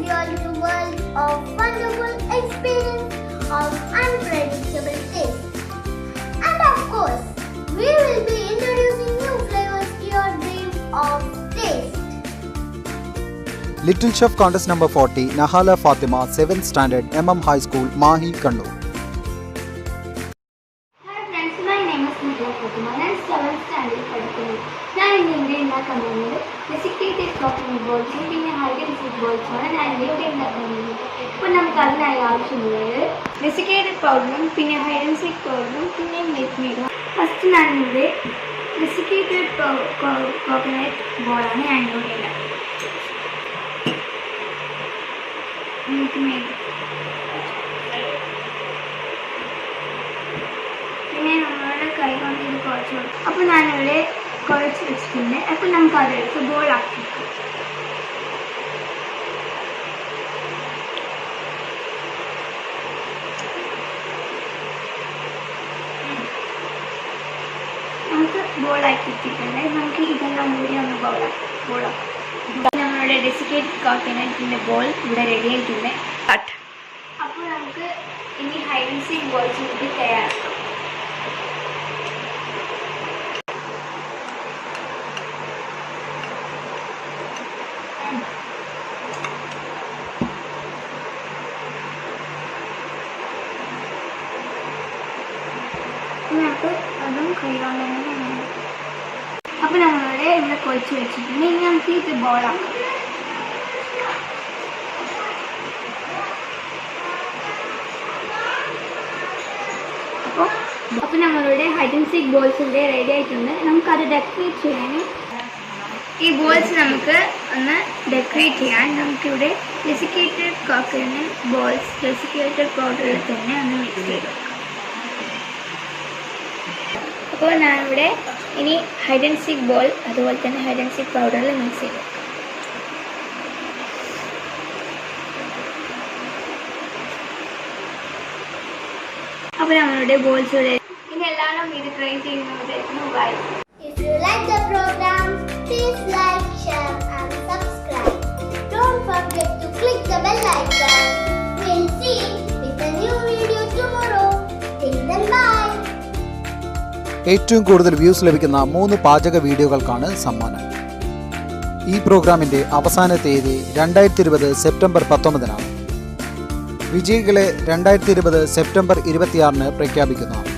you all to a world of wonderful experience of unpredictable taste. And of course, we will be introducing new flavors to your dream of taste. Little Chef Contest number 40, Nahala Fatima, 7th Standard, MM High School, Mahi, Kannur. Hi friends, my name is Nahala Fatima. I am 7th Standard പഠിക്കുന്നു. ഞാൻ ഇവിടെ ഉണ്ടാക്കാൻ പോകുന്നത് desiccated coconut balls പിന്നെ hide and seek ബോൾസാണ് ഞാൻ ഇവിടെ ഉണ്ടാക്കാൻ പോകുന്നത്. അപ്പോൾ നമുക്ക് അതിനായി ആവശ്യമുള്ളത് ഡെസിക്കേറ്റഡ് പൗഡറും പിന്നെ ഹൈഡ് ആൻഡ് സീക്ക് പൗഡറും പിന്നെ മിൽക്ക് മെയ്ഡും. ഫസ്റ്റ് ഞാനിവിടെ ഡെസിക്കേറ്റഡ് കോക്കനട്ട് ബോളാണ് ഞാൻ ഇവിടെ ഉണ്ടാക്കുന്നത്. മിൽക്ക് മെയ്ഡ് പിന്നെ നമ്മളുടെ കൈ കൊണ്ട് ഇത് കുഴച്ച് കൊടുക്കും. അപ്പോൾ ഞാനിവിടെ കുഴച്ച് വെച്ചിട്ടുണ്ട്. അപ്പോൾ നമുക്ക് അതെടുത്ത് ബോളാക്കി വെക്കാം. നമുക്ക് ബോളാക്കി ഇട്ടിട്ടുണ്ട്. നമുക്ക് ഇതെല്ലാം കൂടി ഒന്ന് ബോളാക്കാം. നമ്മളുടെ ഡെസിക്കേറ്റഡ് കോക്കനട്ടിൻ്റെ ബോൾ ഇവിടെ റെഡി ആയിട്ടുണ്ട്. അപ്പോൾ നമുക്ക് ഇനി ഹൈഡ് ആൻഡ് സീക്ക് ബോൾസ് കൂടി തയ്യാറാക്കാം. നമുക്ക് അതും കൈകൊണ്ട് തന്നെ. അപ്പോൾ നമ്മളിവിടെ ഇവിടെ കുഴച്ച് വെച്ചിട്ടുണ്ട്. ഇനി നമുക്ക് ഇത് ബോളാക്കാം. അപ്പോൾ നമ്മളിവിടെ ഹൈഡ് ആൻഡ് സീക്ക് ബോൾസ് ഇവിടെ റെഡി ആയിട്ടുണ്ട്. നമുക്കത് ഡെക്കറേറ്റ് ചെയ്യാൻ ഈ ബോൾസ് നമുക്ക് ഒന്ന് ഡെക്കറേറ്റ് ചെയ്യാൻ നമുക്കിവിടെ ഡെസിക്കേറ്റഡ് കോക്കനട്ട് ബോൾസ് ഡെസിക്കേറ്റഡ് പൗഡറിൽ തന്നെ ഒന്ന് മിക്സ് ചെയ്ത് വെക്കാം. അപ്പോൾ ഞാനിവിടെ ഇനി ഹൈഡ് ആൻഡ് സീക്ക് ബോൾ അതുപോലെ തന്നെ ഹൈഡ് ആൻഡ് സീക്ക് പൗഡറിൽ മിക്സ് ചെയ്ത് വെക്കാം. അപ്പോൾ നമ്മളുടെ ബോൾസ് ഇവിടെ. ഇനി എല്ലാവരും ഇത് ട്രൈ ചെയ്യുന്നതായിരുന്നു. Bye. If you like the program, please like, share and subscribe. Don't forget to click the bell icon. We'll see you with a new video tomorrow. Till then, bye. ഏറ്റവും കൂടുതൽ views ലഭിക്കുന്ന 3 പാചക വീഡിയോകൾക്കാണ് സമ്മാനം. ഈ പ്രോഗ്രാമിൻ്റെ അവസാന തീയതി 2020 സെപ്റ്റംബർ 19-നാണ്. വിജയികളെ 2020 സെപ്റ്റംബർ 26-ന് പ്രഖ്യാപിക്കുന്നതാണ്.